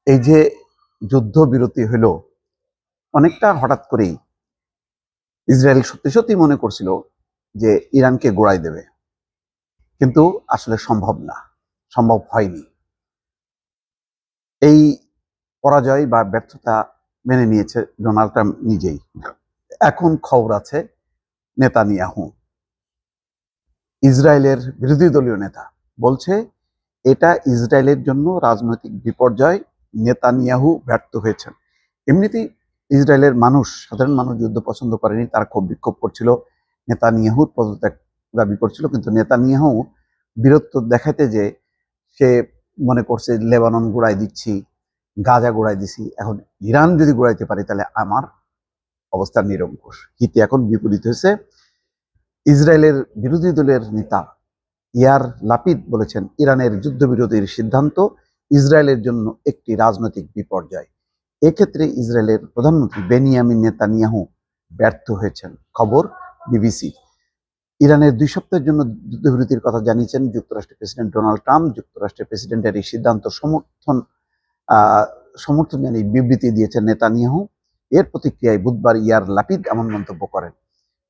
এই যে যুদ্ধবিরতি হলো অনেকটা হঠাৎ করেই ইসরায়েল সত্যি সত্যি মনে করছিল যে ইরানকে গোড়ায় দেবে, কিন্তু আসলে সম্ভব না, সম্ভব হয়নি। এই পরাজয় বা ব্যর্থতা মেনে নিয়েছে ডোনাল্ড ট্রাম্প নিজেই। এখন খবর আছে নেতানিয়াহু, ইসরায়েলের বিরোধী দলীয় নেতা, বলছে এটা ইসরায়েলের জন্য রাজনৈতিক বিপর্যয়, নেতানিয়াহু ব্যর্থ হয়েছেন। এমনিতেই ইসরায়েলের মানুষ, সাধারণ মানুষ যুদ্ধ পছন্দ করেনি, তারা খুব বিক্ষোভ করছিল, নেতানিয়াহুর পদত্যাগ দাবি করছিল। কিন্তু নেতানিয়াহু বীরত্ব দেখাতে যে সে মনে করছে লেবানন গোড়ায় দিচ্ছি, গাজা গোড়ায় দিছি, এখন ইরান যদি গোড়াইতে পারি তাহলে আমার অবস্থা নিরঙ্কুশ। হিতে এখন বিপরীত হয়েছে। ইসরায়েলের বিরোধী দলের নেতা ইয়ার লাপিদ বলেছেন ইরানের যুদ্ধবিরতির সিদ্ধান্ত ইসরায়েলের জন্য একটি রাজনৈতিক বিপর্যয়। এক্ষেত্রে ইসরায়েলের প্রধানমন্ত্রী বেনিয়ামিন নেতানিয়াহু ব্যর্থ হয়েছেন। খবর বিবিসি। ইরানের 2 সপ্তাহের জন্য যুদ্ধবিরতির কথা জানিয়েছেন যুক্তরাষ্ট্রের প্রেসিডেন্ট ডোনাল্ড ট্রাম্প। যুক্তরাষ্ট্রের প্রেসিডেন্টের এই সিদ্ধান্ত সমর্থন জানিয়ে বিবৃতি দিয়েছেন নেতানিয়াহু। এর প্রতিক্রিয়ায় বুধবার ইয়ার লাপিদ এমন মন্তব্য করেন।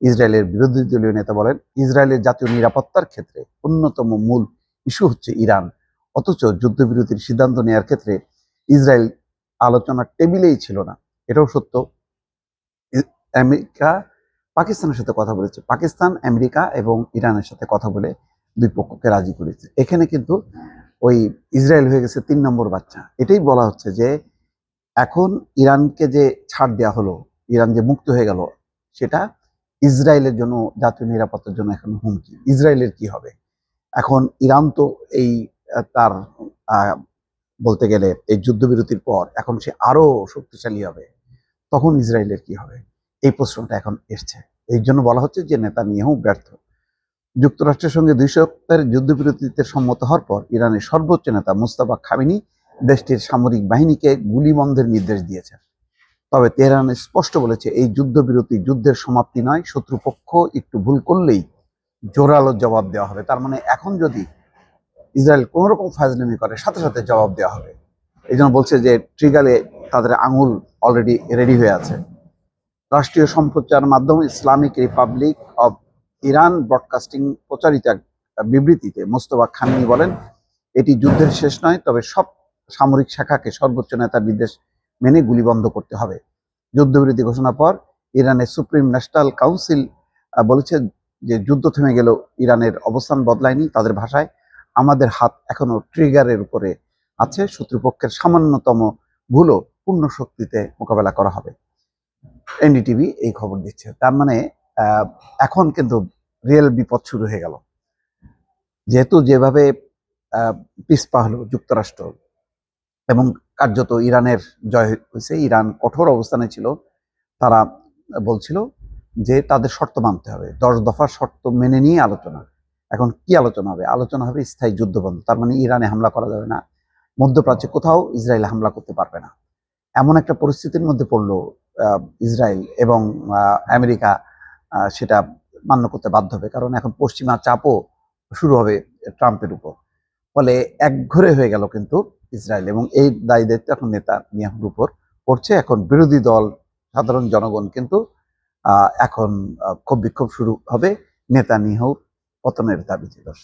ইসরায়েলের বিরোধী দলীয় নেতা বলেন, ইসরায়েলের জাতীয় নিরাপত্তার ক্ষেত্রে অন্যতম মূল ইস্যু হচ্ছে ইরান। অথচ যুদ্ধবিরতির সিদ্ধান্ত নেওয়ার ক্ষেত্রে ইসরায়েল আলোচনার টেবিলেই ছিল না। এটাও সত্য। আমেরিকা পাকিস্তানের সাথে কথা বলেছে, পাকিস্তান আমেরিকা এবং ইরানের সাথে কথা বলে 2 পক্ষকে রাজি করেছে। এখানে কিন্তু ওই ইসরায়েল হয়ে গেছে 3 নম্বর বাচ্চা। এটাই বলা হচ্ছে যে এখন ইরানকে যে ছাড় দেওয়া হলো, ইরান যে মুক্ত হয়ে গেল, সেটা ইসরায়েলের জন্য, জাতীয় নিরাপত্তার জন্য এখন হুমকি। ইসরায়েলের কি হবে এখন? ইরান তো এই তার বলতে গেলে এই যুদ্ধবিরতির পর এখন সে আরো শক্তিশালী হবে, তখন ইসরায়েলের কি হবে? এই প্রশ্নটা এখন এসছে। এই জন্য বলা হচ্ছে যে নেতানিয়াহু ব্যর্থ। যুক্তরাষ্ট্রের সঙ্গে 2 সপ্তাহের যুদ্ধবিরতিতে সম্মত হওয়ার পর ইরানের সর্বোচ্চ নেতা মুস্তাফা খামেনি দেশটির সামরিক বাহিনীকে গুলি বন্ধের নির্দেশ দিয়েছেন। তবে তেহরান স্পষ্ট বলেছে এই যুদ্ধবিরতি যুদ্ধের সমাপ্তি নয়, শত্রুপক্ষ একটু ভুল করলেই জোরালো জবাব দেওয়া হবে। তার মানে এখন যদি ইসরায়েল কোনো রকম ফাজলামি করে, সাথে সাথে জবাব দেওয়া হবে। এই জন্য বলছে যে ট্রিগারে তাদের আঙুল অলরেডি রেডি হয়ে আছে। রাষ্ট্রীয় সম্প্রচার মাধ্যম Islamic Republic of Iran broadcasting প্রচারিত এক বিবৃতিতে মোস্তফা খামেনি বলেন, এটি যুদ্ধের শেষ নয়, তবে সব সামরিক শাখাকে সর্বোচ্চ নেতার নির্দেশ মেনে গুলি বন্ধ করতে হবে। যুদ্ধবিরতি ঘোষণার পর ইরানের সুপ্রিম ন্যাশনাল কাউন্সিল বলেছে যে যুদ্ধ থেমে গেলেও ইরানের অবস্থান বদলায়নি। তাদের ভাষায়, আমাদের হাত এখনো ট্রিগারের উপরে আছে, শত্রুপক্ষের সামান্যতম ভুলও পূর্ণ শক্তিতে মোকাবেলা করা হবে। এনডিটিভি এই খবর দিচ্ছে। তার মানে এখন কিন্তু রিয়েল বিপদ শুরু হয়ে গেল। যেহেতু যেভাবে পিছপা হলো যুক্তরাষ্ট্র এবং কার্যত ইরানের জয় হয়েছে, ইরান কঠোর অবস্থানে ছিল। তারা বলছিল যে তাদের শর্ত মানতে হবে, 10 দফার শর্ত মেনে নিয়ে আলোচনা। এখন কি আলোচনা হবে? আলোচনা হবে স্থায়ী যুদ্ধবন্ধ। তার মানে ইরানে হামলা করা যাবে না, মধ্যপ্রাচ্যে কোথাও ইসরায়েল হামলা করতে পারবে না। এমন একটা পরিস্থিতির মধ্যে পড়লো ইসরায়েল এবং আমেরিকা সেটা মান্য করতে বাধ্য হবে, কারণ এখন পশ্চিমা চাপও শুরু হবে ট্রাম্পের উপর। ফলে একঘরে হয়ে গেল কিন্তু ইসরায়েল, এবং এই দায়ী দায়িত্ব এখন নেতানিয়াহুর উপর পড়ছে। এখন বিরোধী দল, সাধারণ জনগণ কিন্তু এখন ক্ষোভ বিক্ষোভ শুরু হবে নেতানিয়াহুর পতনের দাবিতে। দর্শক।